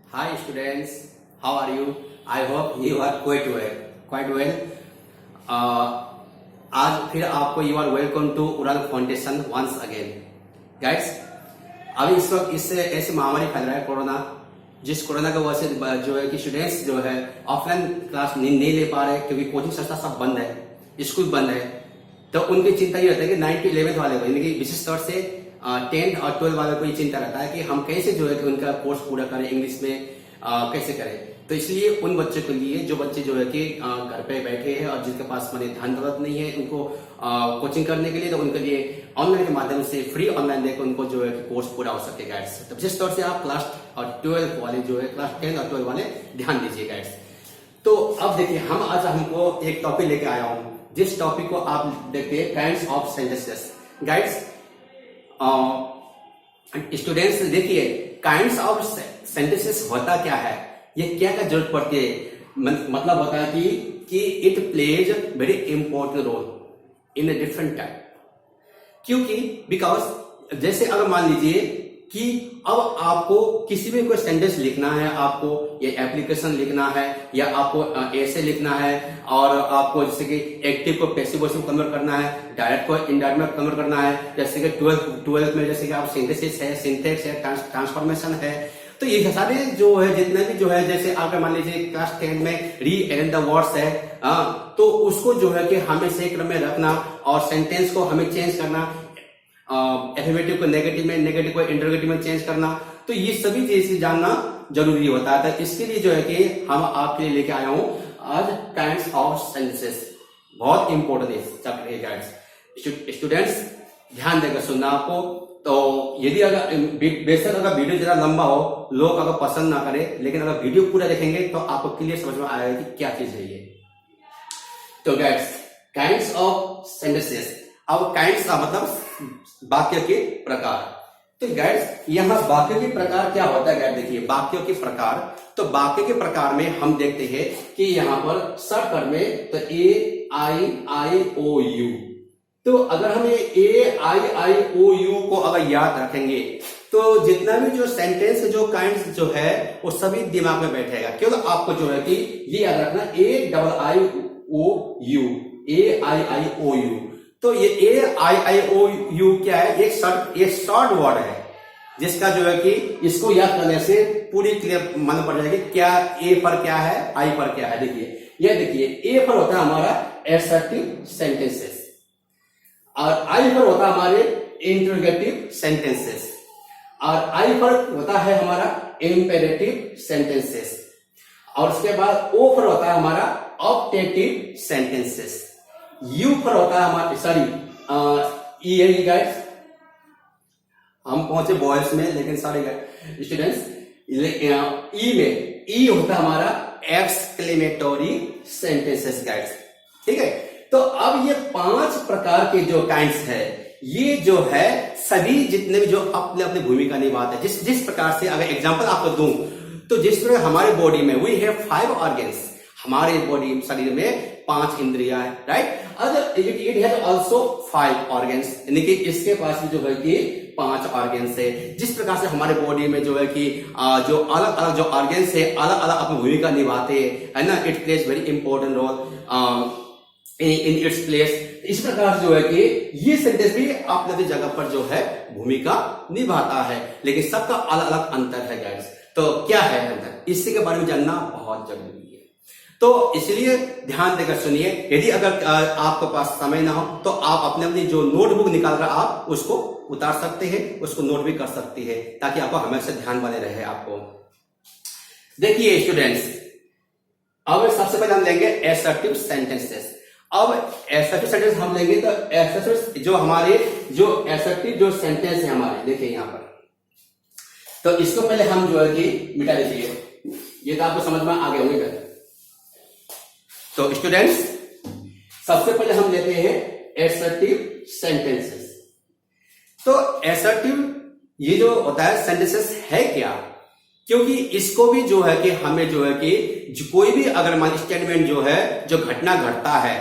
Hi students, how are you? I hope you are quite well. Quite well. आज फिर आपको you are welcome to उड़ान foundation once again guides. अभी इस वक्त इससे ऐसी महामारी फैल रहा है कोरोना, जिस कोरोना की वजह से जो है कि स्टूडेंट्स जो है ऑफलाइन क्लास नहीं ले पा रहे क्योंकि कोचिंग संस्था सब बंद है, स्कूल बंद है। तो उनकी चिंता ये रहता है कि 9 to 11 वाले को, यानी कि विशेष तौर से 10 और 12 वाले को ये चिंता रहता है कि हम कैसे जो है कि उनका कोर्स पूरा करें, इंग्लिश में कैसे करें। तो इसलिए उन बच्चों के लिए जो बच्चे जो है कि घर पे बैठे हैं और जिनके पास मैंने धन दौलत नहीं है उनको कोचिंग करने के लिए, तो उनके लिए ऑनलाइन के माध्यम से फ्री ऑनलाइन देकर उनको जो है कि कोर्स पूरा हो सके गाइड्स। तो विशेष तौर से आप क्लास और 12 वाले जो है, क्लास 10 और 12 वाले ध्यान दीजिए गाइड्स। तो अब देखिए आज हमको एक टॉपिक लेके आया हूं, जिस टॉपिक को आप देखते हैं kinds of sentences guides. Students देखिए काइंड्स ऑफ सेंटेंसेस होता क्या है, ये क्या जरूरत पड़ती है। मतलब होता है कि it plays very important role in a different type. क्योंकि बिकॉज जैसे अगर मान लीजिए कि अब आपको किसी भी कोई सेंटेंस लिखना है, आपको ये एप्लीकेशन लिखना है या आपको ऐसे लिखना है, और आपको जैसे कि एक्टिव को पैसिव में कन्वर्ट करना है, डायरेक्ट को इनडायरेक्ट में कन्वर्ट करना है, जैसे कि 12 में जैसे कि आप सिंथेसिस है, सिंथेक्स है, ट्रांसफॉर्मेशन है। तो ये सारे जो है जितने भी जो है, जैसे आप मान लीजिए क्लास 10 में रीअरेंज द वर्ड्स है, तो उसको जो है कि हमें सही क्रम में रखना और सेंटेंस को हमें चेंज करना, एफर्मेटिव को नेगेटिव में, नेगेटिव को इंटरोगेटिव में चेंज करना। तो ये सभी चीजें जानना जरूरी होता है। तो इसके लिए जो है कि हम आपके लिए लेके आया हूं आज काइंड्स ऑफ सेंटेंसेस। बहुत इंपॉर्टेंट है चैप्टर है गाइड्स। स्टूडेंट्स ध्यान देकर सुनना आपको। तो यदि अगर बेशक अगर वीडियो जरा लंबा हो, लोग अगर पसंद ना करें, लेकिन अगर वीडियो पूरा देखेंगे तो आपको क्लियर समझ में आएगा कि क्या चीज है ये। तो गाइड्स काइंड्स ऑफ सेंटेंसेस। अब काइंड्स का मतलब वाक्य के प्रकार। तो गाइड्स यहाँ वाक्य के प्रकार क्या होता है गाइड, देखिए वाक्यों के प्रकार। तो वाक्य के प्रकार में हम देखते हैं कि यहाँ पर शॉर्ट फॉर्म में तो AIIOU। तो अगर हम ये AIIOU को अगर याद रखेंगे तो जितना भी जो सेंटेंस जो काइंड्स जो है वो सभी दिमाग में बैठेगा। केवल आपको जो है कि ये याद रखना AIIOU। तो ये AIIOU क्या है, एक शॉर्ट वर्ड है जिसका जो है कि इसको याद करने से पूरी क्लियर मन पड़ जाएगी क्या ए पर क्या है, आई पर क्या है। देखिए ये देखिए ए पर होता है हमारा एसर्टिव सेंटेंसेस और आई पर होता है हमारे इंटरोगेटिव सेंटेंसेस और आई पर होता है हमारा इंपेरेटिव सेंटेंसेस और उसके बाद ओ पर होता है हमारा ऑप्टेटिव सेंटेंसेस। यू पर होता है हमारा ई गाइड्स। हम पहुंचे वॉइस में, लेकिन सॉरी स्टूडेंट्स, ई में ई होता है हमारा एक्सक्लेमेटरी सेंटेंसेस गाइड्स। ठीक है। तो अब ये 5 प्रकार के जो काइंड्स है, ये जो है सभी जितने भी जो अपने अपनी भूमिका निभाते हैं। जिस प्रकार से अगर एग्जांपल आपको दूं तो जिस तरह हमारे बॉडी में वी हैव 5 ऑर्गन्स, हमारे बॉडी शरीर में 5 इंद्रियां है, right. Other it has also 5 organs, यानी कि इसके पास भी जो है कि 5 ऑर्गन्स है। जिस प्रकार से हमारे बॉडी में जो है कि जो अलग अलग जो ऑर्गन्स है अलग अलग अपनी भूमिका निभाते हैं, है ना। It plays very important role in its place. इस प्रकार जो है कि ये सेंटेंस भी अपने अपनी जगह पर जो है भूमिका निभाता है, लेकिन सबका अलग अलग अंतर है गाइस। तो क्या है अंतर, इसी के बारे में जानना बहुत जरूरी है। तो इसलिए ध्यान देकर सुनिए। यदि अगर आपके पास समय ना हो तो आप अपने अपनी जो नोटबुक निकाल कर आप उसको उतार सकते हैं, उसको नोट भी कर सकती है, ताकि आपको हमेशा ध्यान बने रहे आपको। देखिए स्टूडेंट्स, अब सबसे पहले हम लेंगे एसर्टिव सेंटेंसेस। अब एसर्टिव सेंटेंस हम लेंगे तो एसर्टिव जो हमारे जो एसर्टिव जो सेंटेंस है हमारे, देखिए यहां पर, तो इसको पहले हम जो है कि मिटा दीजिए। ये तो आपको समझ में आ गए होंगे। तो स्टूडेंट्स सबसे पहले हम लेते हैं एसर्टिव सेंटेंसेस। तो एसर्टिव ये जो होता है सेंटेंसेस है क्या, क्योंकि इसको भी जो है कि हमें जो है कि कोई भी अगर मान स्टेटमेंट जो है, जो घटना घटता है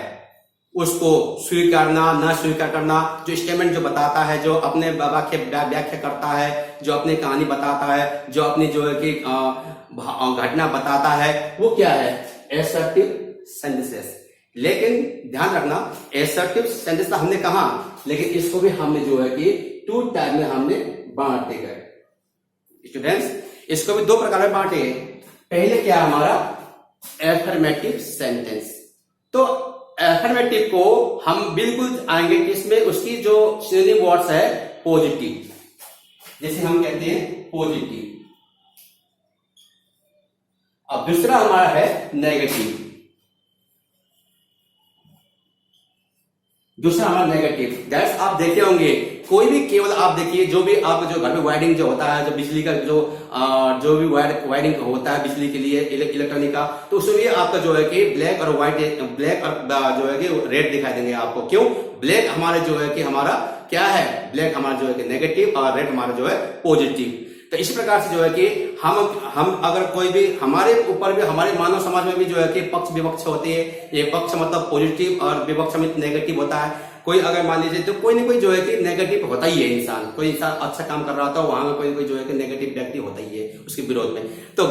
उसको स्वीकारना न स्वीकार करना, जो स्टेटमेंट जो बताता है, जो अपने व्याख्या करता है, जो अपनी कहानी बताता है, जो अपनी जो है कि घटना बताता है, वो क्या है? Assertive sentences. लेकिन ध्यान रखना, एसर्टिव सेंटेंस तो हमने कहा, लेकिन इसको भी हमने जो है कि 2 टाइप में हमने बांट दिया है स्टूडेंट्स। इसको भी 2 प्रकार में बांटे। पहले क्या हमारा एफर्मेटिव सेंटेंस। तो एफर्मेटिव को हम बिल्कुल आएंगे किसमें? उसकी जो सिनोनिम वर्ड्स है पॉजिटिव, जैसे हम कहते हैं पॉजिटिव। अब दूसरा हमारा है नेगेटिव। दूसरा हमारा नेगेटिव। दैट्स आप देखे होंगे, कोई भी केवल आप देखिए, जो भी आप जो घर में वायरिंग जो होता है, जो बिजली का जो भी वायरिंग होता है बिजली के लिए, इलेक्ट्रॉनिक का, तो उसमें भी आपका जो है कि ब्लैक और व्हाइट, ब्लैक और जो है कि रेड दिखाई देंगे आपको। क्यों? ब्लैक हमारे जो है कि हमारा क्या है? ब्लैक हमारा जो है कि नेगेटिव और रेड हमारा जो है पॉजिटिव। तो इस प्रकार से जो है कि हम अगर कोई भी हमारे ऊपर भी, हमारे मानव समाज में भी जो है कि पक्ष विपक्ष होते हैं। ये पक्ष मतलब पॉजिटिव और विपक्ष में नेगेटिव होता है। कोई अगर मान लीजिए तो कोई ना कोई जो है कि नेगेटिव होता ही है इंसान। कोई इंसान अच्छा काम कर रहा होता है, वहां में कोई जो है कि नेगेटिव व्यक्ति होता ही है उसके विरोध में। तो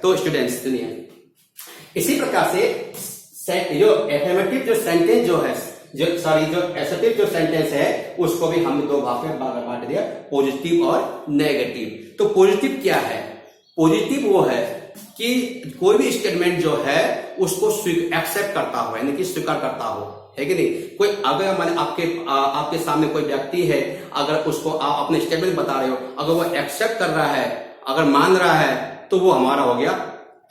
तो स्टूडेंट्स सुनिए, इसी प्रकार से जो एफर्मेटिव जो सेंटेंस जो है, जो एसर्टिव जो सेंटेंस है, उसको भी हमने 2 भाग में बांट दिया, पॉजिटिव और नेगेटिव। तो पॉजिटिव क्या है? पॉजिटिव वो है कि कोई भी स्टेटमेंट जो है उसको एक्सेप्ट करता हो, यानी कि स्वीकार करता हो, है कि नहीं? कोई अगर मैंने आपके सामने कोई व्यक्ति है, अगर उसको आप अपने स्टेटमेंट बता रहे हो, अगर वो एक्सेप्ट कर रहा है, अगर मान रहा है, तो वो हमारा हो गया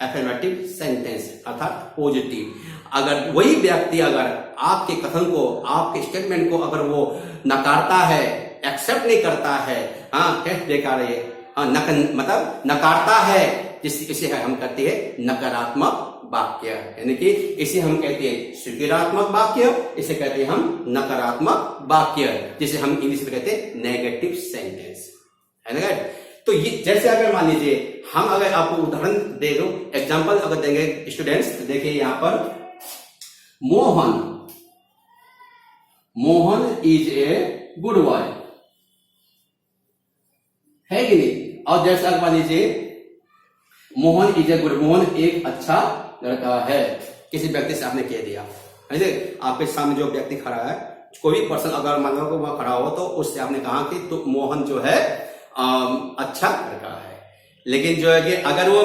एफर्मेटिव सेंटेंस अर्थात पॉजिटिव। अगर वही व्यक्ति अगर आपके कथन को, आपके स्टेटमेंट को अगर वो नकारता है, एक्सेप्ट नहीं करता है, हाँ कैसे बेकार है, हाँ मतलब नकारता है, इसे हम कहते हैं नकारात्मक वाक्य, यानी कि इसे हम कहते हैं स्वीकारात्मक वाक्य, इसे कहते हैं हम नकारात्मक वाक्य, जिसे हम इंग्लिश में कहते हैं नेगेटिव सेंटेंस, है ना? तो ये जैसे अगर मान लीजिए हम अगर आपको उदाहरण दे दो, एग्जांपल अगर देंगे स्टूडेंट्स, तो देखिए यहां पर Mohan is a good boy, है कि नहीं? और जैसे अगर मान लीजिए Mohan is a good, Mohan एक अच्छा लड़का है, किसी व्यक्ति से आपने कह दिया, है? आपके सामने जो व्यक्ति खड़ा है, कोई भी पर्सन अगर मान लो वहां खड़ा हो, तो उससे आपने कहा कि तो मोहन जो है अच्छा लड़का है। लेकिन जो है कि अगर वो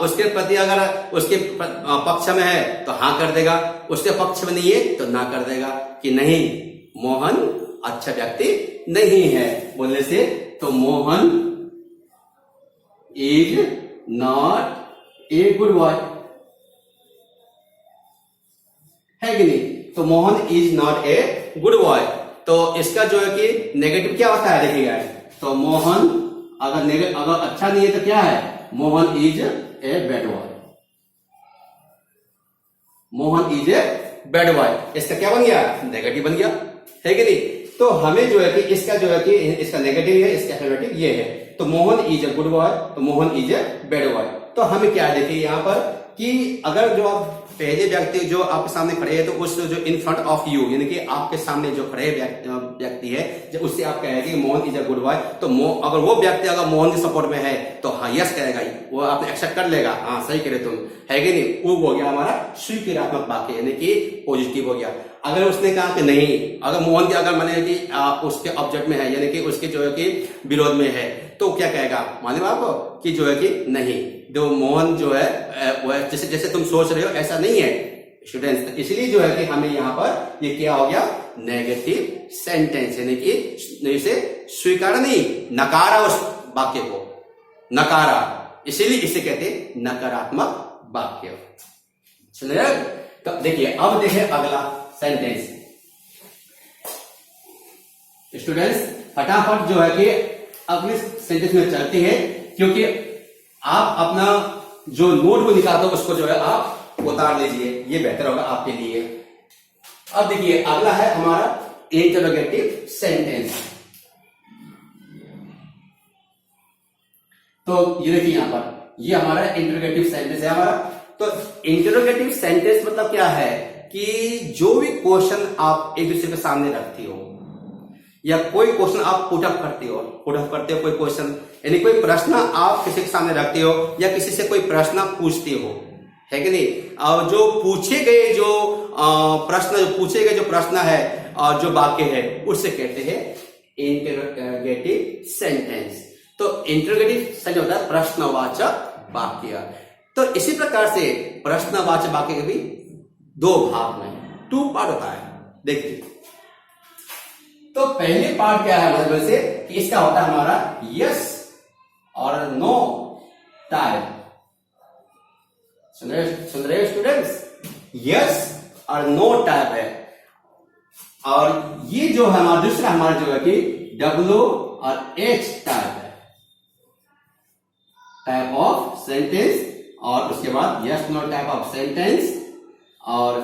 उसके प्रति अगर उसके पक्ष में है तो हाँ कर देगा, उसके पक्ष में नहीं है तो ना कर देगा कि नहीं मोहन अच्छा व्यक्ति नहीं है बोलने से, तो Mohan is not a good boy, है कि नहीं? तो Mohan is not a good boy. तो इसका जो है कि नेगेटिव क्या होता है, देखिएगा, तो मोहन अगर अच्छा नहीं है तो क्या है? Mohan is a bad boy, Mohan is a bad boy. इसका क्या बन गया? नेगेटिव बन गया, है कि नहीं? तो हमें जो है कि इसका जो है कि इसका नेगेटिव है, इसका एफर्मेटिव ये है। तो Mohan is a good boy, तो Mohan is a bad boy. तो हमें क्या देखिए यहाँ पर कि अगर जो आप पहले व्यक्ति जो आपके सामने खड़े हैं, तो उस जो इन फ्रंट ऑफ यू, यानी कि आपके सामने जो खड़े व्यक्ति है, जब उससे आप कहेंगे कि Mohan is a good boy, तो अगर वो व्यक्ति अगर मोहन के सपोर्ट में है तो हाँ यस कहेगा, वो आपने एक्सेप्ट कर लेगा, हाँ सही करे तुम, है कि नहीं? वो हो गया हमारा स्वीकारात्मक वाक्य, यानी कि पॉजिटिव हो गया। अगर उसने कहा कि नहीं, अगर मोहन के अगर माने कि उसके ऑब्जेक्ट में है, यानी कि उसके जो है कि विरोध में है, तो क्या कहेगा मालूम आपको कि जो है कि नहीं, जो मोहन जो है वो जैसे तुम सोच रहे हो ऐसा नहीं है स्टूडेंट्स। इसलिए जो है कि हमें यहाँ पर ये क्या हो गया? नेगेटिव सेंटेंस, यानी कि इसे स्वीकार नहीं, नकारा, उस वाक्य को नकारा, इसीलिए इसे कहते हैं नकारात्मक वाक्य। चलिए तो देखिए, अब देखिए अगला सेंटेंस स्टूडेंट्स, फटाफट जो है कि अगले सेंटेंस में चलते हैं, क्योंकि आप अपना जो नोट को निकालते हो उसको जो है आप उतार लीजिए, ये बेहतर होगा आपके लिए। अब देखिए अगला है हमारा इंटरोगेटिव सेंटेंस। तो ये देखिए यहां पर ये हमारा इंटरोगेटिव सेंटेंस है हमारा। तो इंटरोगेटिव सेंटेंस मतलब क्या है कि जो भी क्वेश्चन आप एक दूसरे के सामने रखते हो या कोई क्वेश्चन आप पुट अप करते हो कोई क्वेश्चन, यानी कोई प्रश्न आप किसी के सामने रखते हो या किसी से कोई प्रश्न पूछते हो, है कि नहीं, और जो पूछे गए जो प्रश्न है और जो वाक्य है उससे कहते हैं इंटरोगेटिव सेंटेंस। तो इंटरोगेटिव सेंटेंस होता है प्रश्नवाचक वाक्य। तो इसी प्रकार से प्रश्नवाचक वाक्य के भी दो भाग में 2 पार्ट होता है। देखिए, तो पहले पार्ट क्या है मतलब से कि इसका होता है हमारा यस और नो टाइप। सुन रहे स्टूडेंट्स, यस और नो टाइप है। और ये जो है हमारा दूसरा हमारा जो है कि W और H टाइप है, टाइप ऑफ सेंटेंस। और उसके बाद yes no type of sentence और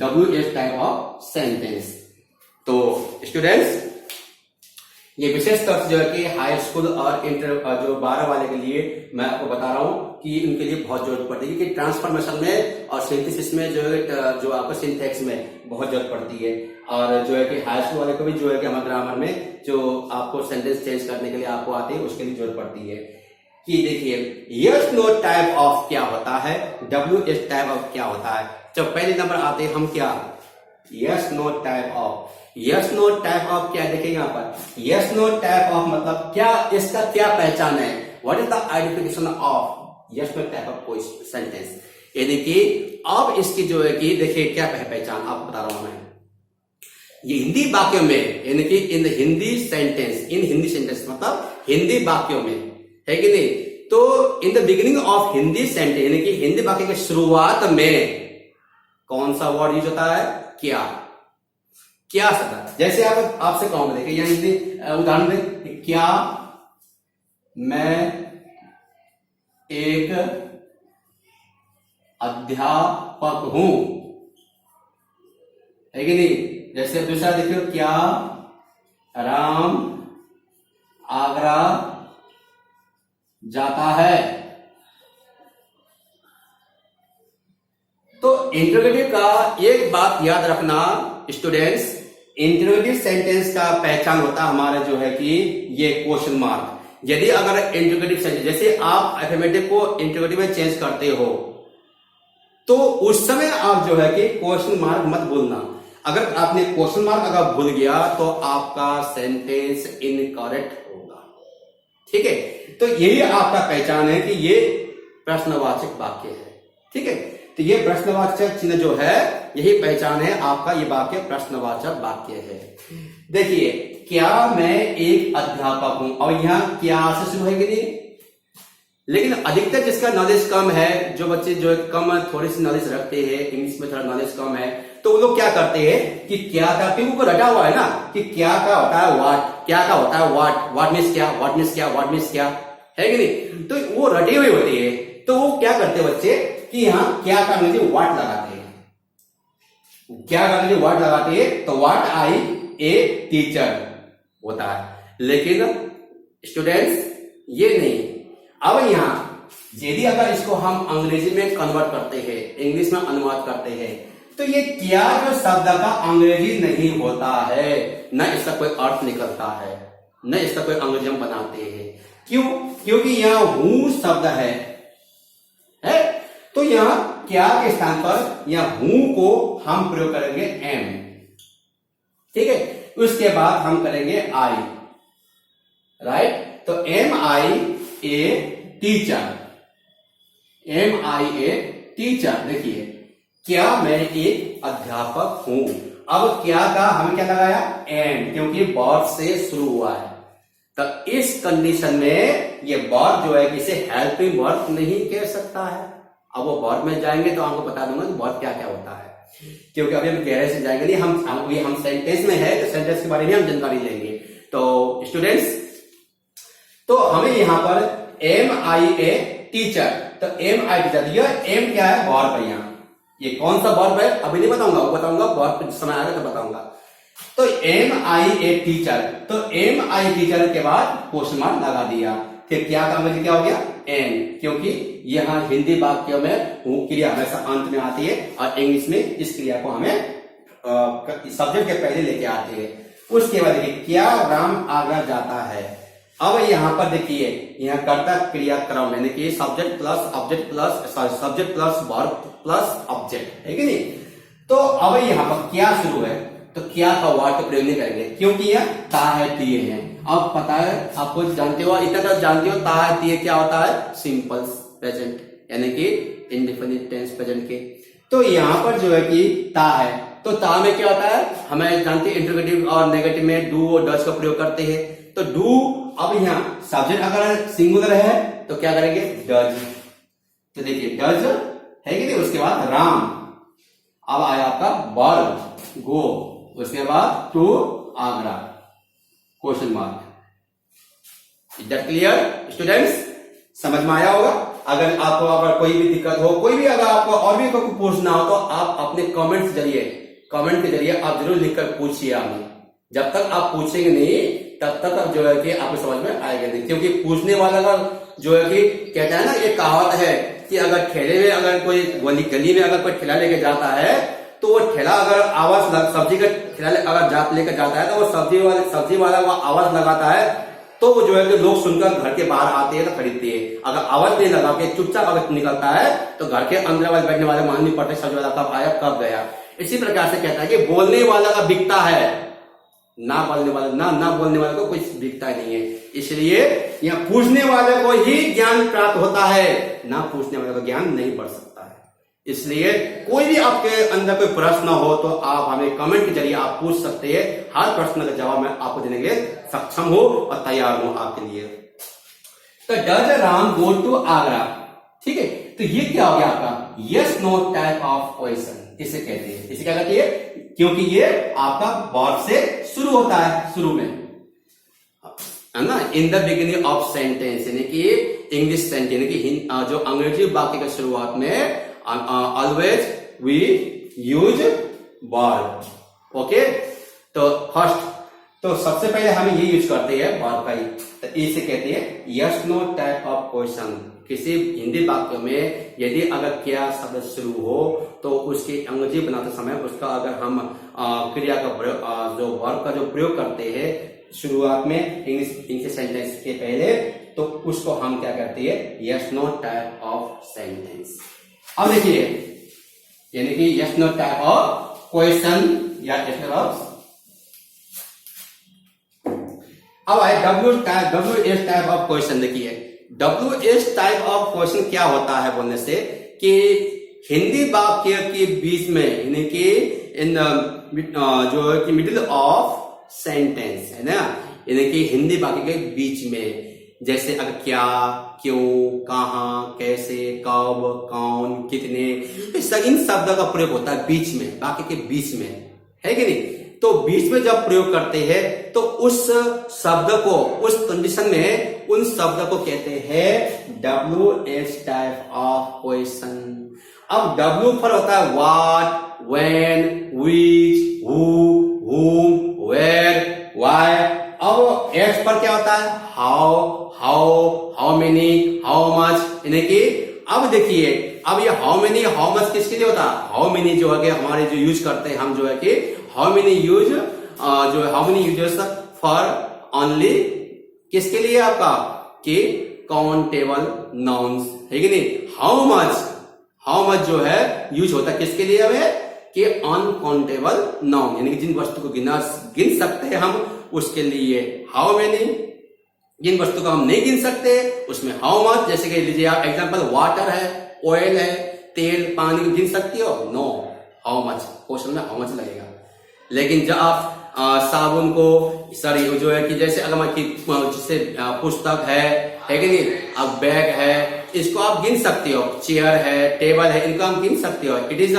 WH टाइप ऑफ सेंटेंस। तो स्टूडेंट्स, ये विशेष तौर से जो है कि हाई स्कूल और इंटर जो 12 वाले के लिए मैं आपको बता रहा हूं कि उनके लिए बहुत जरूरत पड़ती है, क्योंकि ट्रांसफॉर्मेशन में और सिंथेसिस में जो आपको सिंथेक्स में बहुत जरूरत पड़ती है। और जो है कि हाई स्कूल वाले को भी जो है कि हमारे ग्रामर में जो आपको सेंटेंस चेंज करने के लिए आपको आती है उसके लिए जरूरत पड़ती है। कि देखिए, यस नो टाइप ऑफ क्या होता है, WH टाइप ऑफ क्या होता है। जब पहले नंबर आते हैं हम क्या, yes no type of. Yes no type of क्या देखेंगे यहाँ पर, यस नो टाइप ऑफ मतलब क्या, इसका क्या पहचान है, what is the identification of yes no type of कोई सेंटेंस। यानी कि अब इसकी जो है कि देखिए क्या पहचान आपको बता रहा हूं मैं। ये हिंदी वाक्यों में, यानी कि इन हिंदी सेंटेंस मतलब हिंदी वाक्यों में, है कि नहीं। तो in the beginning of Hindi sentence, यानी कि हिंदी वाक्य की शुरुआत में कौन सा वर्ड यूज होता है, क्या शब्द। जैसे आपसे कहूंगा, देखिए यानी उदाहरण दें, क्या मैं एक अध्यापक हूं, है कि नहीं। जैसे दूसरा देखिए, क्या राम आगरा जाता है। तो इंटरोगेटिव का एक बात याद रखना स्टूडेंट्स, इंटरोगेटिव सेंटेंस का पहचान होता है हमारा जो है कि ये क्वेश्चन मार्क। यदि अगर इंटरोगेटिव सेंटेंस, जैसे आप अफर्मेटिव को इंटरोगेटिव में चेंज करते हो तो उस समय आप जो है कि क्वेश्चन मार्क मत भूलना। अगर आपने क्वेश्चन मार्क अगर भूल गया तो आपका सेंटेंस इनकरेक्ट होगा, ठीक है। तो यही आपका पहचान है कि ये प्रश्नवाचक वाक्य है, ठीक है। तो ये प्रश्नवाचक चिन्ह जो है, यही पहचान है आपका, ये वाक्य प्रश्नवाचक वाक्य है। देखिए, क्या मैं एक अध्यापक हूं, और यहां क्या से शुरू है कि नहीं। लेकिन अधिकतर जिसका नॉलेज कम है, जो बच्चे जो कम थोड़ी सी नॉलेज रखते हैं, इंग्लिश में थोड़ा नॉलेज कम है, तो वो लोग क्या करते हैं कि क्या का को रटा हुआ है ना कि क्या का होता है वाट, क्या का होता है वाट मीन्स क्या, वाट मीन्स क्या, है कि नहीं। तो वो रटी हुई होती है। तो वो क्या करते हैं बच्चे कि यहाँ क्या का अंग्रेजी वाट लगाते हैं, क्या का अंग्रेजी वाट लगाते हैं। तो वाट आई ए टीचर होता है। लेकिन स्टूडेंट्स ये नहीं। अब यहाँ यदि अगर इसको हम अंग्रेजी में कन्वर्ट करते हैं, इंग्लिश में अनुवाद करते हैं, तो ये क्या जो शब्द का अंग्रेजी नहीं होता है, न इसका कोई अर्थ निकलता है, न इसका कोई अंग्रेजी हम बनाते हैं। क्यों? क्योंकि यहाँ हूं शब्द है। तो यहाँ क्या के स्थान पर यहाँ हूं को हम प्रयोग करेंगे एम, ठीक है। उसके बाद हम करेंगे आई, राइट। तो am I a teacher, am I a teacher. देखिए, क्या मैं एक अध्यापक हूं। अब क्या का हमें क्या लगाया, एम, क्योंकि वर्ब से शुरू हुआ है। तो इस कंडीशन में ये वर्ब जो है इसे हेल्पिंग वर्ब नहीं कह सकता है। अब वो वर्ब में जाएंगे तो आपको बता दूंगा कि वर्ब क्या क्या होता है, क्योंकि अभी हम गहराई से जाएंगे नहीं, हम सेंटेंस में है तो सेंटेंस के बारे में हम जानकारी लेंगे। तो स्टूडेंट्स, तो हमें यहां पर एम आई ए टीचर, तो एम आई टीचर, यह एम क्या है, वर्ब है। यहाँ ये कौन सा वर्ब है अभी नहीं बताऊंगा, वो बताऊंगा वर्ब समय आएगा तो बताऊंगा। तो एम आई ए टीचर, तो एम आई टीचर के बाद क्वेश्चन मार्क लगा दिया, फिर क्या का अंग्रेजी क्या हो गया एन, क्योंकि यहाँ हिंदी वाक्यों में हूँ क्रिया हमेशा अंत में आती है और इंग्लिश में इस क्रिया को हमें सब्जेक्ट के पहले लेके आती है। उसके बाद देखिए क्या राम आगरा जाता है। अब यहाँ पर देखिए यहाँ कर्ता क्रियाक्रम यानी कि subject plus object plus subject plus verb plus object है कि नहीं। तो अब यहाँ पर क्या शुरू है तो क्या का वर्ड का प्रयोग नहीं करेंगे क्योंकि यह ता है तिये है। अब पता है आपको जानते हो इतना तो जानते हो ता है तिये क्या होता है सिंपल प्रेजेंट यानी कि इंडेफिनिट टेंस प्रेजेंट के। तो यहाँ पर जो है कि ता है तो ता में क्या होता है हमें जानते हैं इंटरोगेटिव और नेगेटिव में डू और डज का प्रयोग करते हैं। तो डू अब यहाँ सब्जेक्ट अगर सिंगुलर है तो क्या करेंगे डज। तो देखिए डज है कि नहीं। उसके बाद राम अब आया आपका वर्ब गो उसके बाद to Agra question mark. Is that clear students समझ में आया होगा। अगर आपको अगर कोई भी दिक्कत हो कोई भी अगर आपको और भी कोई पूछना हो तो आप अपने कमेंट के जरिए आप जरूर लिखकर पूछिए हमें। जब तक आप पूछेंगे नहीं तब तक अब जो है कि आपको समझ में आएगा नहीं क्योंकि पूछने वाला का जो है कि कहता है ना ये कहावत है कि अगर ठेले में अगर कोई गली में अगर कोई ठेला लेके जाता है तो वो ठेला अगर आवाज सब्जी का ठेला अगर लेकर जाता है तो वो सब्जी वाला वो आवाज लगाता है तो वो जो है कि लोग सुनकर घर के बाहर आते हैं तो खरीदते हैं। अगर आवाज नहीं लगा के चुपचाप अगर निकलता है तो घर के अंदर वाले बैठने वाले मान नहीं पड़ते सब्जी वाला कब आया कब गया। इसी प्रकार से कहता है कि बोलने वाला का बिकता है ना बोलने वाला ना बोलने वाले को कुछ दिखता नहीं है। इसलिए यहाँ पूछने वाले को ही ज्ञान प्राप्त होता है ना पूछने वाले को ज्ञान नहीं बढ़ सकता है। इसलिए कोई भी आपके अंदर कोई प्रश्न हो तो आप हमें कमेंट के जरिए आप पूछ सकते हैं। हर प्रश्न का जवाब मैं आपको देने के लिए सक्षम हूं और तैयार हूं आपके लिए। तो does Ram go to Agra ठीक है। तो ये क्या हो गया आपका yes no type of question इसे कहते हैं। इसे क्या कहते हैं क्योंकि ये आपका वर्ब से शुरू होता है शुरू में है ना in the beginning of sentence यानी कि इंग्लिश सेंटेंस यानी कि जो अंग्रेजी वाक्य के शुरुआत में always we use verb okay. तो फर्स्ट तो सबसे पहले हम ये यूज करते हैं वर्ब का ही। तो इसे कहते हैं yes no type of question. किसी हिंदी वाक्य में यदि अगर क्या शब्द शुरू हो तो उसकी अंग्रेजी बनाते समय उसका अगर हम क्रिया का जो वर्ब का जो प्रयोग करते हैं शुरुआत में इंग्लिश सेंटेंस के पहले तो उसको हम क्या करते हैं yes no type of sentence. अब देखिए यानी कि yes no type of question या अब आए W S type of question. देखिए W S type of question क्या होता है बोलने से कि हिंदी वाक्य के बीच में यानी कि इन जो कि मिडिल ऑफ सेंटेंस है ना यानी कि हिंदी वाक्य के बीच में जैसे अगर क्या क्यों कहां कैसे कब कौन कितने इन शब्दों का प्रयोग होता है बीच में वाक्य के बीच में है कि नहीं। तो बीच में जब प्रयोग करते हैं तो उस शब्द को उस कंडीशन में उन शब्द को कहते हैं W S type of question. अब डब्ल्यू पर होता है what when which who whom where why। अब एस पर क्या होता है हाउ मेनी हाउ मच यानी कि अब देखिए अब ये हाउ मेनी हाउ मच किसके लिए होता है हाउ मेनी जो है हमारे जो यूज करते हैं हम जो है कि हाउ मेनी यूज जो है how many users for only किसके लिए आपका कि काउंटेबल नाउन्स है कि नहीं। हाउ मच जो है यूज होता है किसके लिए हमें कि अनकाउंटेबल नाउन यानी कि जिन वस्तु को गिन सकते हैं हम उसके लिए हाउ मेनी। जिन वस्तु को हम नहीं गिन सकते उसमें हाउ मच। जैसे कि लीजिए आप एग्जांपल वाटर है ऑयल है तेल पानी गिन सकती हो नो हाउ मच क्वेश्चन में हाउ मच लगेगा। लेकिन जब आप साबुन को सॉरी जो है कि जैसे अगर जिससे पुस्तक है कि नहीं अब बैग है इसको आप गिन सकते हो चेयर है टेबल है इनको हम गिन सकते हो इट इज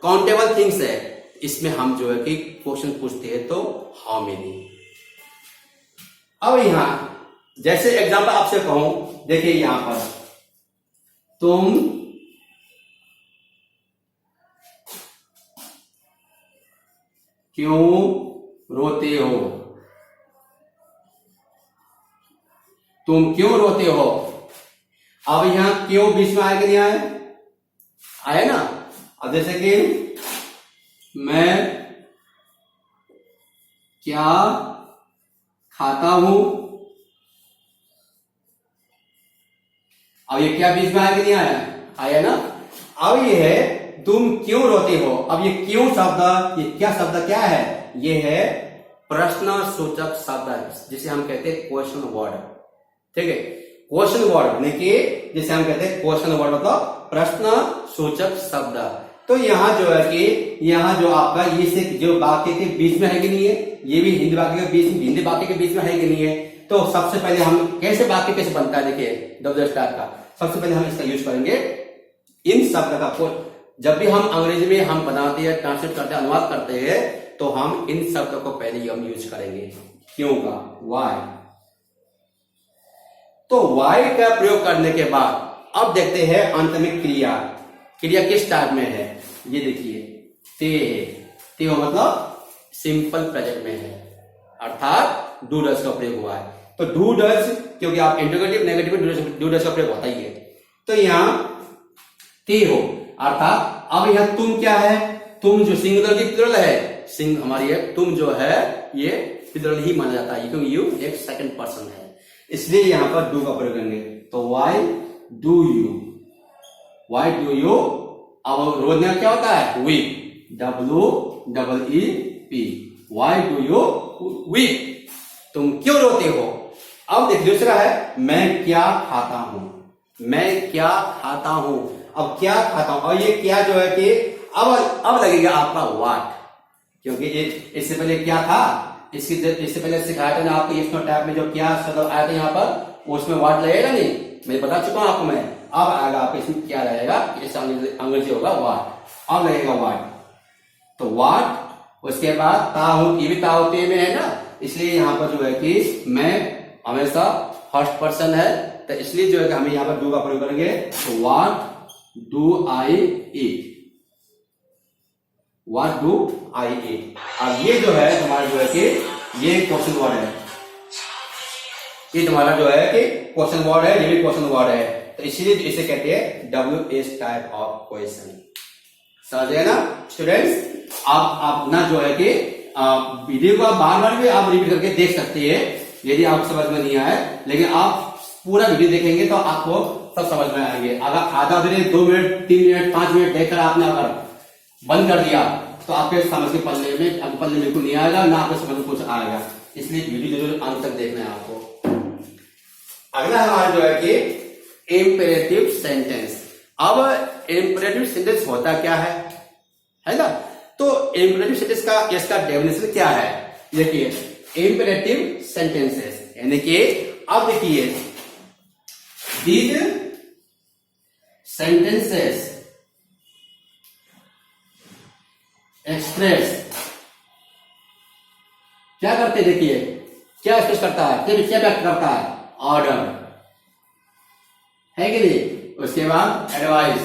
काउंटेबल थिंग्स है। इसमें हम जो है कि क्वेश्चन पूछते हैं तो हाउ मेनी। अब यहां जैसे एग्जांपल आपसे कहूं देखिए यहां पर तुम क्यों रोते हो तुम क्यों रोते हो। अब यहां क्यों बीच में आया कि नहीं आया, आया ना। अब जैसे कि मैं क्या खाता हूं, अब ये क्या बीच में आया कि नहीं आया, आया ना। अब ये है तुम क्यों रोते हो। अब ये क्यों शब्द, ये क्या शब्द क्या है, ये है प्रश्न सूचक शब्द, जिसे हम कहते हैं क्वेश्चन वर्ड। ठीक है, क्वेश्चन वर्ड यानी कि जिसे हम कहते हैं क्वेश्चन वर्ड मतलब प्रश्न सूचक शब्द। तो यहाँ जो है कि यहाँ जो आपका ये से जो वाक्य के बीच में है कि नहीं है, ये भी हिंदी वाक्य के बीच, हिंदी वाक्य के बीच में है कि नहीं है। तो सबसे पहले हम कैसे वाक्य कैसे बनता है, देखिए डबल स्टार का, सबसे पहले हम इसका यूज करेंगे इन शब्द का। जब भी हम अंग्रेजी में हम बनाते हैं, ट्रांसलेट करते हैं, अनुवाद करते हैं, तो हम इन शब्दों को पहले हम यूज करेंगे। क्यों का, वाई। तो वाई का प्रयोग करने के बाद अब देखते हैं अंत में क्रिया। क्रिया किस टाइप में है, ये देखिए ते है, ते मतलब सिंपल प्रेजेंट में है, अर्थात डू डज का प्रयोग हुआ है। तो डू डज, क्योंकि आप इंटरोगेटिव नेगेटिव डू डज का प्रयोग होता ही है। तो यहां ते हो अर्थात अब यहां तुम क्या है, तुम जो सिंगुलर की प्लुरल है, हमारी है तुम जो है ये प्लुरल ही माना जाता है, क्योंकि यू एक सेकंड पर्सन है, इसलिए यहां पर डू का प्रयोग करेंगे। तो why do you, why do you. अब रोने क्या होता है, weep, WEEP, why do you weep, तुम क्यों रोते हो। अब देखिए दूसरा है मैं क्या खाता हूं, मैं क्या खाता हूं। अब क्या खाता हूं, और ये क्या जो है कि अब लगेगा आपका वाट, क्योंकि इससे पहले क्या था, इससे पहले सिखाया था ना आपको इस टाइप में जो क्या शब्द आया था यहाँ पर, उसमें वाट लगेगा नहीं, मैं बता चुका हूं आपको मैं। अब आएगा आपको इसमें क्या रहेगा, इस अंग्रेजी होगा वाट, अब लगेगा वाट। तो वाट, उसके बाद ताहू, ये भी ताहूते में है ना, इसलिए यहाँ पर जो है कि मैं हमेशा फर्स्ट पर्सन है, तो इसलिए जो है कि हमें यहाँ पर डू का प्रयोग करेंगे। तो what do I eat, what do I eat. अब ये जो है तुम्हारा जो है कि ये क्वेश्चन वर्ड है, ये तुम्हारा जो है कि क्वेश्चन वर्ड है, ये भी क्वेश्चन वर्ड है, तो इसीलिए इसे कहते हैं WH टाइप ऑफ क्वेश्चन। समझ गए ना स्टूडेंट्स। आप ना जो है कि वीडियो को आप बार बार भी आप रिपीट करके देख सकते हैं यदि आपको समझ में नहीं आए, लेकिन आप पूरा वीडियो देखेंगे तो आपको सब समझ में आएंगे। अगर आधा मिनट, 2 मिनट, 3 मिनट, 5 मिनट देखकर आपने अगर बंद कर दिया तो आपके समझ के पल्ले में बिल्कुल नहीं आएगा, ना आपके समझ में कुछ आएगा। इसलिए वीडियो जरूर अंत तक देखना है आपको। अगला हमारा जो है कि इंपेरेटिव सेंटेंस। अब इंपेरेटिव सेंटेंस होता क्या है ना। तो इंपेरेटिव सेंटेंस का इसका डेफिनेशन क्या है, देखिए इंपेरेटिव सेंटेंसेस यानी कि अब देखिए दीज सेंटेंसेस एक्सप्रेस क्या करते, देखिए क्या एक्सप्रेस करता है, क्या व्यक्त करता है, ऑर्डर है कि नहीं, उसके बाद एडवाइस,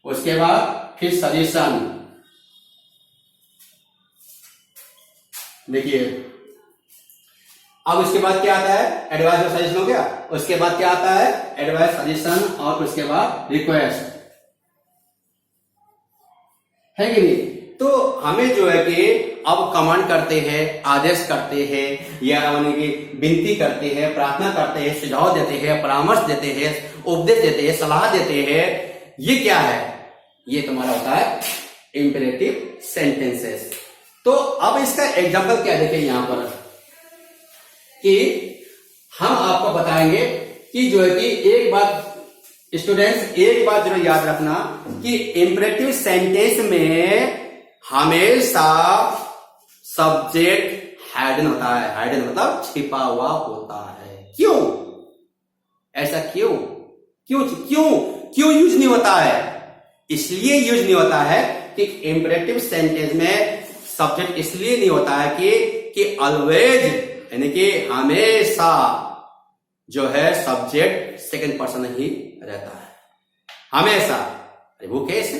उसके बाद फिर सजेशन। देखिए अब उसके बाद क्या आता है, एडवाइस और सजेशन हो गया, उसके बाद क्या आता है, एडवाइस, सजेशन और उसके बाद रिक्वेस्ट, है कि नहीं। तो हमें जो है कि अब कमांड करते हैं, आदेश करते हैं, या यानी कि विनती करते हैं, प्रार्थना करते हैं, सुझाव देते हैं, परामर्श देते हैं, उपदेश देते हैं, सलाह देते हैं, ये क्या है, ये तुम्हारा होता है इंपेरेटिव सेंटेंसेस। तो अब इसका एग्जांपल क्या देखिए यहां पर कि हम आपको बताएंगे कि जो है कि एक बात स्टूडेंट्स, एक बात जरूर याद रखना कि इंपेरेटिव सेंटेंस में हमेशा सब्जेक्ट हाइडन होता है। हाइडन मतलब छिपा हुआ होता है। क्यों ऐसा, क्यों यूज नहीं होता है, इसलिए यूज नहीं होता है कि इंपेरेटिव सेंटेंस में सब्जेक्ट इसलिए नहीं होता है कि ऑलवेज यानी कि हमेशा जो है सब्जेक्ट सेकंड पर्सन ही रहता है, हमेशा। अरे वो कैसे,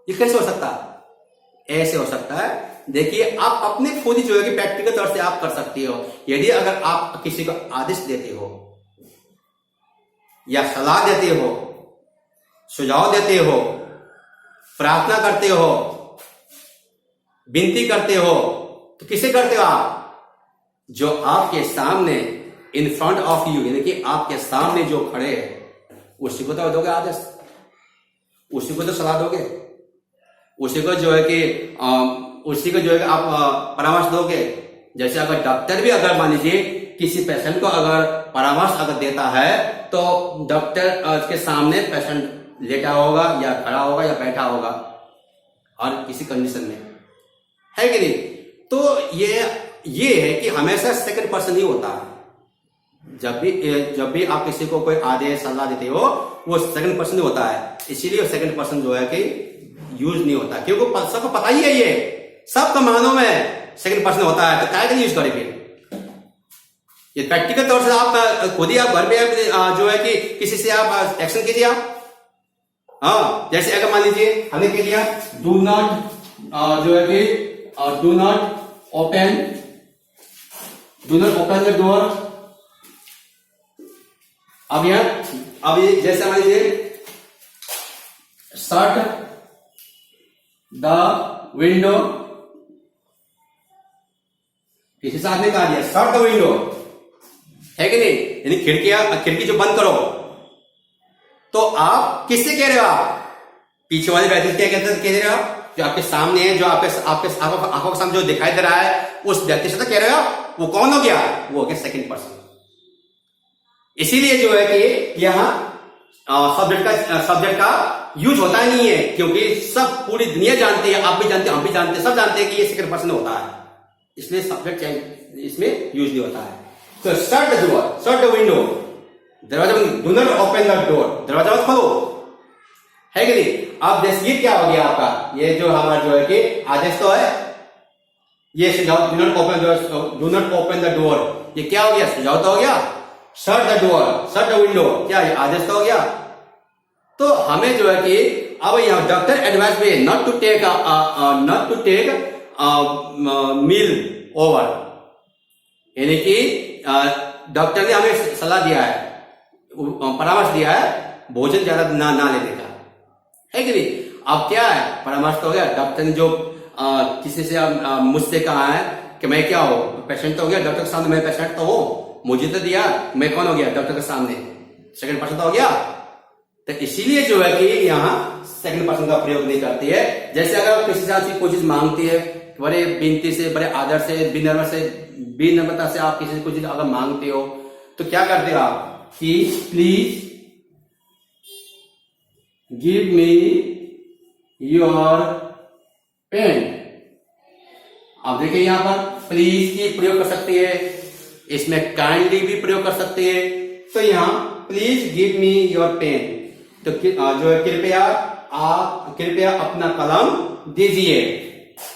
ये कैसे हो सकता है, ऐसे हो सकता है देखिए आप अपने खुद ही जो है कि प्रैक्टिकल तौर से आप कर सकते हो। यदि अगर आप किसी को आदेश देते हो या सलाह देते हो, सुझाव देते हो, प्रार्थना करते हो, विनती करते हो, तो किसे करते हो आप? जो आपके सामने इन फ्रंट ऑफ यू, यानी कि आपके सामने जो खड़े हैं उसी को तो दोगे आदेश, उसी को तो सलाह दोगे, उसी को जो है कि आप परामर्श दोगे। जैसे अगर डॉक्टर भी अगर मान लीजिए किसी पेशेंट को अगर परामर्श अगर देता है तो डॉक्टर के सामने पेशेंट लेटा होगा या खड़ा होगा या बैठा होगा और किसी कंडीशन में, है कि नहीं? तो ये है कि हमेशा सेकंड पर्सन ही होता है। जब भी आप किसी को कोई आदेश सलाह देते हो वो सेकंड पर्सन ही होता है। इसीलिए सेकंड पर्सन जो है कि यूज नहीं होता, क्योंकि सबको पता ही है, ये सब कमानों में सेकंड पर्सन होता है, तो क्या यूज करेंगे? ये प्रैक्टिकल तौर से आप खुद ही आप घर पे जो है कि किसी से आप एक्शन कीजिए आप। हाँ, जैसे अगर मान लीजिए हमने कह दिया डू नॉट जो है कि do not open the door. अब ये जैसे मान लीजिए शट द विंडो, किसी से आपने कहा दिया शट द विंडो, है कि नहीं? यानी खिड़की जो बंद करो, तो आप किससे कह रहे हो? आप पीछे वाले व्यक्ति क्या कह रहे हो? जो आपके सामने है, जो आपके आंखों के सामने जो दिखाई दे रहा है, उस व्यक्ति से तो कह रहे हो। वो कौन हो गया? वो हो गया सेकंड पर्सन। इसीलिए जो है कि यहाँ सब्जेक्ट का यूज होता ही नहीं है, क्योंकि सब पूरी दुनिया जानती है, आप भी जानते हैं, हम भी जानते हैं, सब जानते हैं कि ये सेकंड पर्सन होता है, इसलिए सब्जेक्ट इसमें यूज नहीं होता है। तो shut the door, shut the window, दरवाजा बंद, do not open the door, दरवाजा मत खोलो, है कि नहीं? अब जैसे ये क्या हो गया आपका, ये जो हमारा जो है कि आदेश तो है, ये सुझाव do not open the door, ये क्या हो गया? सुझाव तो हो गया। Shut the door, shut the window, क्या ये आदेश तो हो गया? तो हमें जो है कि अब यहाँ डॉक्टर एडवाइस में not to take meal over, यानी कि डॉक्टर ने हमें सलाह दिया है, परामर्श दिया है भोजन ज्यादा ना लेने का, है कि नहीं? अब क्या है, परामर्श तो हो गया। डॉक्टर ने जो किसी से मुझसे कहा है कि मैं क्या हूं, पेशेंट तो हो गया, डॉक्टर के सामने मैं पेशेंट तो हूं, मुझे तो दिया, मैं कौन हो गया? डॉक्टर के सामने सेकंड पर्सन तो हो गया। तो इसीलिए जो है कि यहाँ सेकंड पर्सन का प्रयोग नहीं करती है। जैसे अगर किसी से कोई चीज मांगती है, बड़े विनती से, बड़े आदर से, विनम्रता से आप किसी से कुछ चीज अगर मांगते हो, तो क्या करते हो आप कि please give me your pen. आप देखिए यहाँ पर प्लीज की प्रयोग कर सकती है, इसमें काइंडली भी प्रयोग कर सकते हैं। तो यहाँ please give me your pen, तो जो है कृपया अपना कलम दीजिए,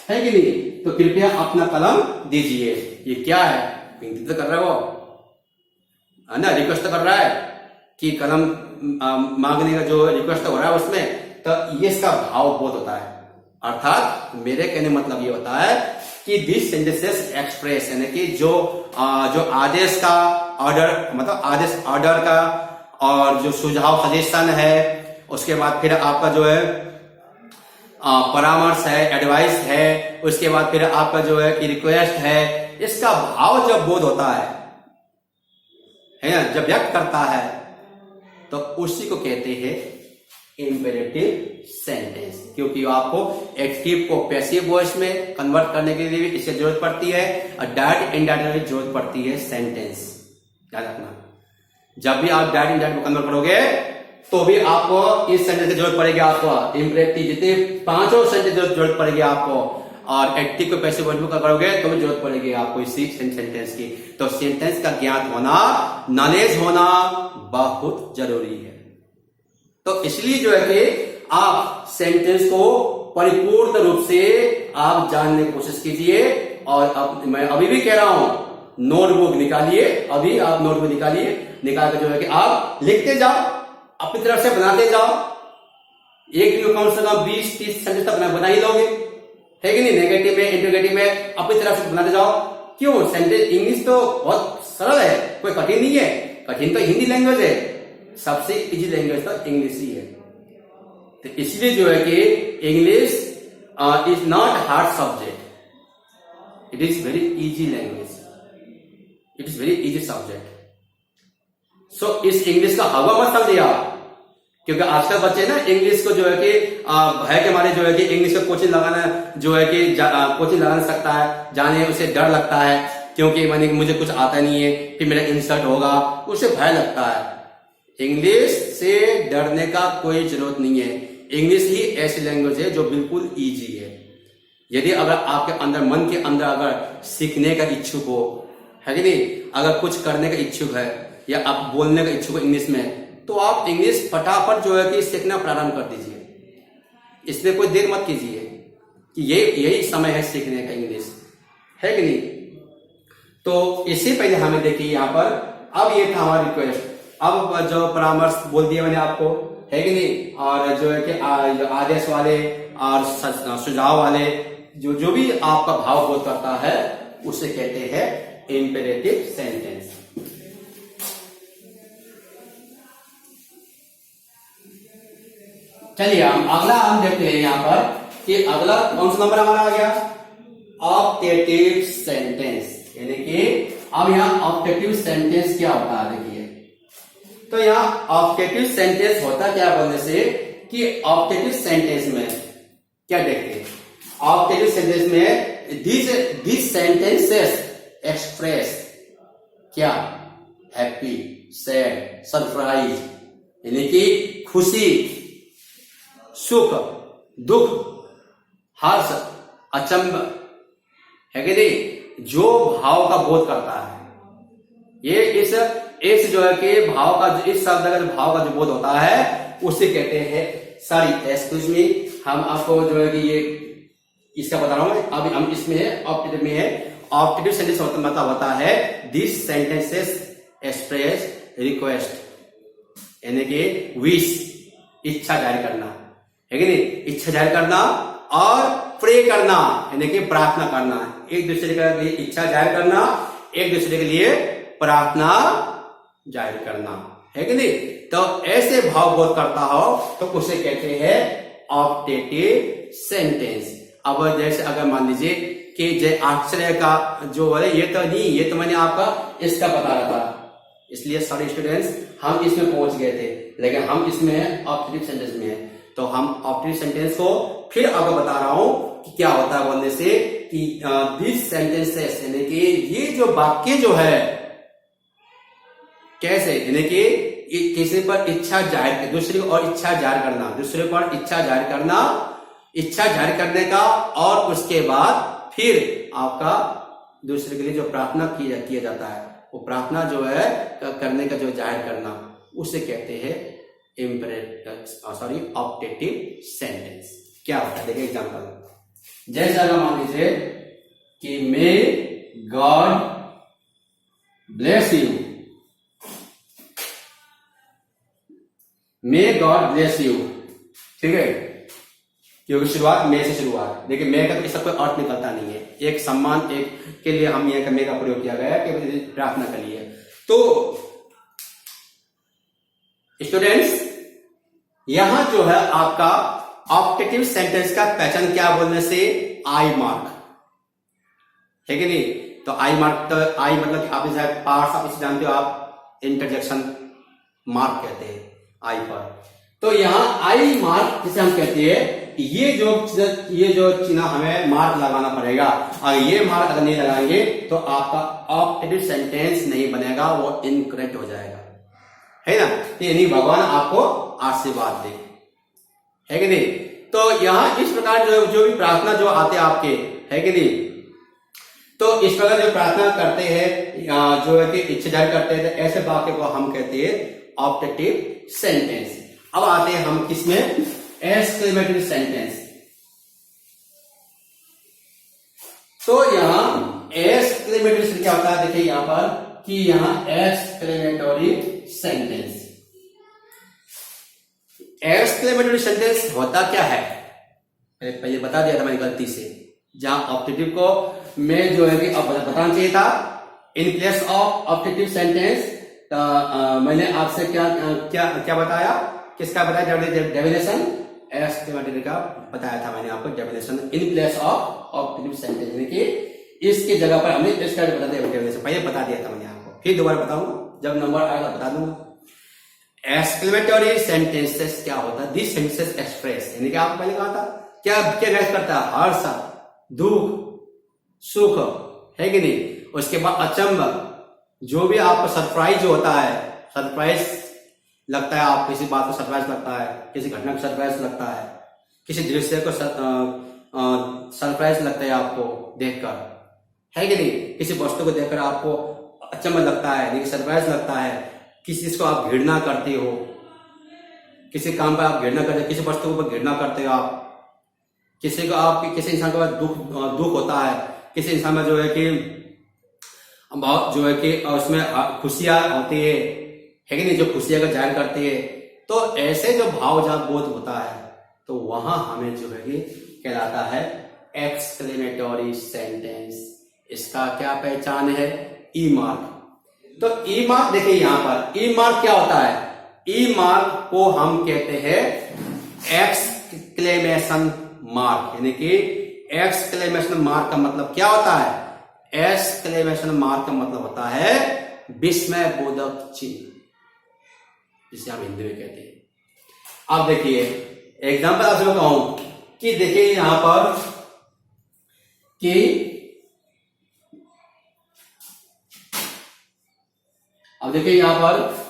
है कि नहीं? तो कृपया अपना कलम दीजिए, ये क्या है? विनती तो कर रहा है वो, है ना, रिक्वेस्ट तो कर रहा है कि कलम मांगने का जो रिक्वेस्ट हो रहा है उसमें, तो ये इसका भाव बहुत होता है। अर्थात मेरे कहने मतलब ये होता है कि दिस सेंटेंसेस एक्सप्रेस, यानी कि जो आदेश का ऑर्डर, मतलब आदेश ऑर्डर का, और जो सुझाव सजेशन है, उसके बाद फिर आपका जो है परामर्श है, एडवाइस है, उसके बाद फिर आपका जो है कि रिक्वेस्ट है, इसका भाव जब बोध होता है ना, जब व्यक्त करता है, तो उसी को कहते हैं इंपेरेटिव सेंटेंस। क्योंकि आपको एक्टिव को पैसिव वॉइस में कन्वर्ट करने के लिए भी इसकी जरूरत पड़ती है, और डायरेक्ट इनडायरेक्ट में जरूरत पड़ती है सेंटेंस। याद रखना, जब भी आप डायरेक्ट इनडायरेक्ट को कन्वर्ट करोगे तो भी आपको इस सेंटेंस की जरूरत पड़ेगी, आपको इंपेरेटिव जितने पांचों सेंटेंस जरूरत पड़ेगी आपको, और एक्टिव को पैसिव वॉइस में करोगे तो भी जरूरत पड़ेगी आपको इसी सेंटेंस की। तो सेंटेंस का ज्ञान होना, नॉलेज होना बहुत जरूरी है। तो इसलिए जो है कि आप सेंटेंस को परिपूर्ण रूप से आप जानने की कोशिश कीजिए। और मैं अभी भी कह रहा हूं, नोटबुक निकालिए, अभी आप नोटबुक निकाल कर जो है कि आप लिखते जाओ, अपनी तरफ से बनाते जाओ। एक दिन कम से कम 20-30 सेंटेंस तक बना ही लोगे, है कि नहीं, नेगेटिव में इंटरोगेटिव में अपनी तरफ से बनाते जाओ। क्यों? सेंटेंस इंग्लिश तो बहुत सरल है, कोई कठिन नहीं है। कठिन तो हिंदी लैंग्वेज है, सबसे इजी लैंग्वेज तो इंग्लिश ही है। तो इसलिए जो है कि English is not hard subject, it is very easy language, it is very easy subject. So इस इंग्लिश का हवा मत समझिए आप, क्योंकि आजकल बच्चे ना इंग्लिश को जो है कि भय के मारे जो है कि इंग्लिश का कोचिंग लगाना जो है कि कोचिंग लगा नहीं सकता है, जाने उसे डर लगता है, क्योंकि मैंने मुझे कुछ आता नहीं है, फिर मेरा इंसल्ट होगा, उसे भय लगता है। इंग्लिश से डरने का कोई जरूरत नहीं है। इंग्लिश ही ऐसी लैंग्वेज है जो बिल्कुल इजी है। यदि अगर आपके अंदर मन के अंदर अगर सीखने का इच्छुक हो, है कि नहीं, अगर कुछ करने का इच्छुक है या आप बोलने का इच्छुक हो इंग्लिश में, तो आप इंग्लिश फटाफट जो है कि सीखना प्रारंभ कर दीजिए। इसमें कोई देर मत कीजिए कि यही समय है सीखने का इंग्लिश, है कि नहीं। तो इससे पहले हमें देखिए यहाँ पर, अब ये था हमारा रिक्वेस्ट, अब जो परामर्श बोल दिया मैंने आपको, है कि नहीं, और जो है कि आदेश वाले और सुझाव वाले जो भी आपका भाव बोध करता है उसे कहते हैं इंपेरेटिव सेंटेंस। चलिए हम अगला हम देखते हैं यहाँ पर कि अगला कौन सा नंबर हमारा आ गया, ऑप्टेटिव सेंटेंस। यानी कि अब यहाँ ऑप्टेटिव सेंटेंस क्या होता है देखिए। तो यहाँ ऑप्टेटिव सेंटेंस होता क्या बोलने से कि ऑप्टेटिव सेंटेंस में क्या देखते हैं, ऑप्टेटिव सेंटेंस में दिस सेंटेंसेस एक्सप्रेस क्या, हैप्पी, सैड, सरप्राइज, यानी कि खुशी, सुख, दुख, हर्ष, अचंभ, है कि नहीं, जो भाव का बोध करता है, ये इस जो है कि भाव का, इस शब्द का जो भाव का जो बोध होता है उसे कहते हैं, सॉरी एक्सक्यूज मी, हम आपको जो है कि ये इसका बता रहा हूं, अभी हम इसमें है, ऑप्टेटिव में है। ऑप्टेटिव सेंटेंस मतलब होता है दिस सेंटेंसेस एक्सप्रेस रिक्वेस्ट, यानी कि विश, इच्छा जाहिर करना, है कि नहीं, इच्छा जाहिर करना, और प्रे करना यानी कि प्रार्थना करना, एक दूसरे के लिए इच्छा जाहिर करना, एक दूसरे के लिए प्रार्थना जाहिर करना, है कि नहीं। तो ऐसे भाव बोध करता हो तो उसे कहते हैं ऑप्टेटिव सेंटेंस। अब जैसे अगर मान लीजिए कि जय आश्चर्य का जो बोले, ये तो नहीं, ये तो मैंने आपका इसका बता रहा था, इसलिए सॉरी स्टूडेंट्स हम इसमें पहुंच गए थे, लेकिन हम इसमें ऑप्टेटिव सेंटेंस में है। तो हम ऑप्टेटिव सेंटेंस को फिर आपको बता रहा हूं कि क्या होता है बोलने से कि दिस सेंटेंसेस, यानी कि ये जो वाक्य जो है कैसे, यानी कि किसी पर इच्छा जाहिर, दूसरे और इच्छा जाहिर करना, दूसरे पर इच्छा जाहिर करना, इच्छा जाहिर करने का, और उसके बाद फिर आपका दूसरे के लिए जो प्रार्थना किया जाता है, वो प्रार्थना जो है करने का जो जाहिर करना, उसे कहते हैं ऑप्टेटिव सेंटेंस। क्या होता है देखिए एग्जांपल, जैसे अगर मान लीजिए कि may God bless you, may God bless you, ठीक है, क्योंकि शुरुआत मे से शुरुआत, देखिए मे का तो इसका कोई अर्थ निकलता नहीं है, एक सम्मान एक के लिए हम ये मे का प्रयोग किया गया है कि प्रार्थना के लिए। तो स्टूडेंट्स यहां जो है आपका ऑप्टेटिव सेंटेंस का पहचान क्या बोलने से, आई मार्क, है कि नहीं। तो आई मार्क, तो आई मतलब आप शायद पार्ट्स आप इसे जानते हो, आप इंटरजेक्शन मार्क कहते हैं आई पर। तो यहां आई मार्क जिसे हम कहते हैं, ये जो चिन्ह हमें मार्क लगाना पड़ेगा, और ये मार्क अगर नहीं लगाएंगे तो आपका ऑप्टेटिव सेंटेंस नहीं बनेगा, वो इनकरेक्ट हो जाएगा, है ना। यानी भगवान आपको आशीर्वाद दे, है कि नहीं। तो यहां इस प्रकार जो भी प्रार्थना जो आते आपके, है कि नहीं, तो इस प्रकार जो प्रार्थना करते हैं, जो है कि इच्छा जाहिर करते हैं, तो ऐसे वाक्य को हम कहते हैं ऑप्टेटिव सेंटेंस। अब आते हैं हम किसमें, एक्सक्लेमेटरी सेंटेंस। तो यहां एक्सक्लेमेटरी सेंटेंस क्या होता है, देखिए यहां पर कि यहां एक्सक्लेमेटरी सेंटेंस, एक्सक्लेमेटरी सेंटेंस होता क्या है, पहले बता दिया था मैंने गलती से, जहां ऑब्जेक्टिव को मैं जो है कि अब बताना चाहिए था in place of objective sentence, मैंने आपसे क्या क्या क्या बताया, किसका बताया, डेफिनेशन एस्टिमेटेड का बताया था मैंने आपको, definition in place of objective sentence, यानी कि इसकी जगह पर हमने इसका बता दिया डेफिनेशन, पहले बता दिया था मैंने आपको, फिर दोबारा बताऊंगा जब नंबर आएगा बता दूंगा। एक्सक्लेमेटरी सेंटेंसेस क्या होता है, दिस सेंटेंसेस एक्सप्रेस, यानी कि आपको पहले कहा था क्या क्या व्यक्त करता है, हर्ष, दुख, सुख, है कि नहीं, उसके बाद अचंभ, जो भी आपको सरप्राइज होता है, सरप्राइज लगता है, आप किसी बात को सरप्राइज लगता है, किसी घटना को सरप्राइज लगता है, किसी दृश्य को सरप्राइज लगता है आपको देखकर, है कि नहीं, किसी वस्तु को देखकर आपको अचंभ लगता है, लेकिन सरप्राइज लगता है, किसी चीज को आप घृणा करते हो, किसी काम पर आप घृणा करते हो, किसी वस्तु पर घृणा करते हो आप, किसी को आप किसी इंसान के पास दुख होता है, किसी इंसान में जो है कि बहुत जो है कि उसमें खुशियां होती है कि नहीं, जो खुशियां का जाहिर करती है, तो ऐसे जो भाव जहां बोध होता है तो वहां हमें जो है कि कहलाता है एक्सक्लेमेटरी सेंटेंस। इसका क्या पहचान है, ई मार्क। तो ई मार्क देखिए यहां पर ई मार्क क्या होता है, ई मार्क को हम कहते हैं एक्सक्लेमेशन मार्क, यानी कि एक्सक्लेमेशन मार्क का मतलब क्या होता है, एक्सक्लेमेशन मार्क का मतलब होता है विस्मय बोधक चिन्ह, जिसे हम हिंदी में कहते हैं। अब देखिए एग्जाम्पल आपसे मैं कहूं कि देखिए यहां पर कि अब देखिए यहां पर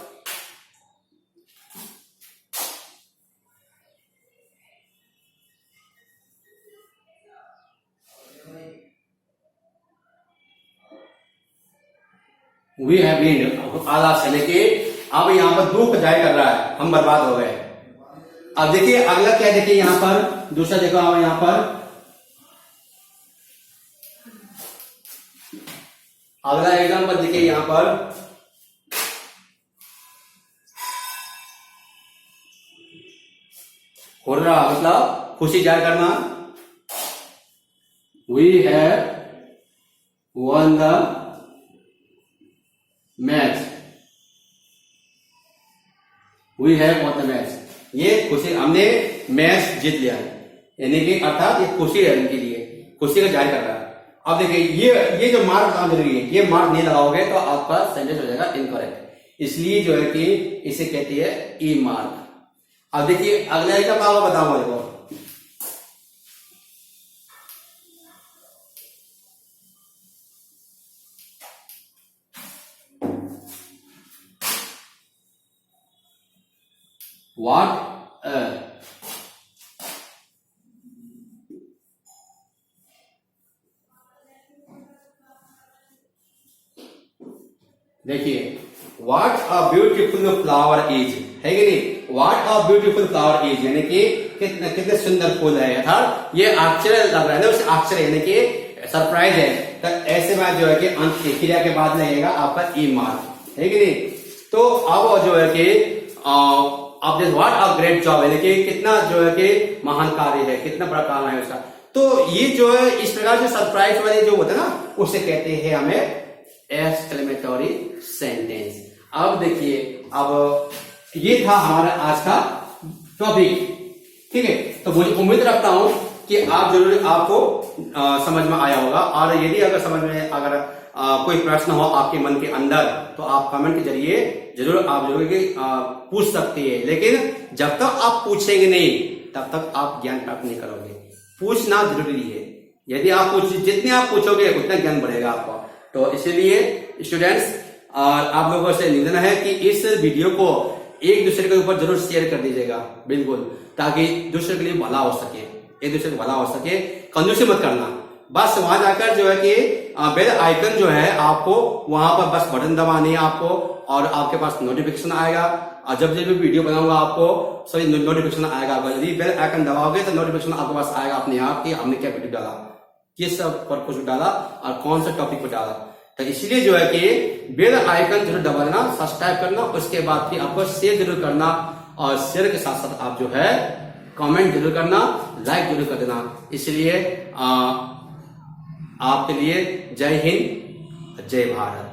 वी हैव बीन आलास, यानी कि अब यहां पर दुख जाहिर कर रहा है, हम बर्बाद हो गए। अब देखिए अगला क्या है, देखिए यहां पर दूसरा देखो, अब यहां पर अगला एग्जाम्पल देखिए यहां पर हुर्रा मतलब खुशी जाहिर करना, we have won the match, we have won the match, ये खुशी, हमने मैच जीत लिया, यानी कि अर्थात ये खुशी है उनके लिए, खुशी का जाहिर कर रहा है। अब देखिए ये जो मार्क लगाना जरूरी है, ये मार्क नहीं लगाओगे तो आपका सेंटेंस हो जाएगा इनकरेक्ट, इसलिए जो है कि इसे कहती है ई मार्क। अब देखिए अगला एक आपको बताऊंगा, देखो व्हाट देखिए what a beautiful flower is, है कि नहीं, what a beautiful flower is, यानी कि कितने कितने सुंदर फूल है, अर्थात ये आश्चर्य लग रहा है ना, उसे आश्चर्य यानी कि सरप्राइज है, तो ऐसे में जो है कि अंत की क्रिया के बाद लगेगा आपका ई मार्क, है कि नहीं। तो अब जो है कि अब जैसे व्हाट अ ग्रेट जॉब, यानी कि कितना जो है कि महान कार्य है, कितना बड़ा काम है उसका, तो ये जो है इस प्रकार से सरप्राइज वाले जो होते हैं ना, उसे कहते हैं हमें एक्सक्लेमेटरी सेंटेंस। अब देखिए अब ये था हमारा आज का टॉपिक, ठीक है, तो मुझे उम्मीद रखता हूं कि आप जरूर आपको समझ में आया होगा, और यदि अगर समझ में अगर कोई प्रश्न हो आपके मन के अंदर तो आप कमेंट के जरिए जरूर आप जरूर पूछ सकते हैं, लेकिन जब तक आप पूछेंगे नहीं तब तक आप ज्ञान प्राप्त नहीं करोगे, पूछना जरूरी है, यदि आप जितने आप पूछोगे उतना ज्ञान बढ़ेगा आपका। तो इसीलिए स्टूडेंट्स आप लोगों से निवेदन है कि इस वीडियो को एक दूसरे के ऊपर जरूर शेयर कर दीजिएगा, बिल्कुल, ताकि दूसरे के लिए भला हो सके, एक दूसरे को भला हो सके। कंजूसी मत करना, बस वहां जाकर जो है कि बेल आइकन जो है आपको वहां पर बस बटन दबानी है आपको, और आपके पास नोटिफिकेशन आएगा, और जब जब भी वीडियो बनाऊंगा आपको सभी नोटिफिकेशन आएगा। यदि बेल आइकन दबाओगे तो नोटिफिकेशन आपके पास आएगा अपने आप कि हमने क्या वीडियो डाला, किस पर्पज पर डाला और कौन सा टॉपिक पर डाला। तो इसलिए जो है कि बेल आइकन जरूर दबा देना, सब्सक्राइब करना, उसके बाद फिर आपको शेयर जरूर करना, और शेयर के साथ साथ आप जो है कमेंट जरूर करना, लाइक जरूर कर देना। इसलिए आपके लिए जय हिंद, जय भारत।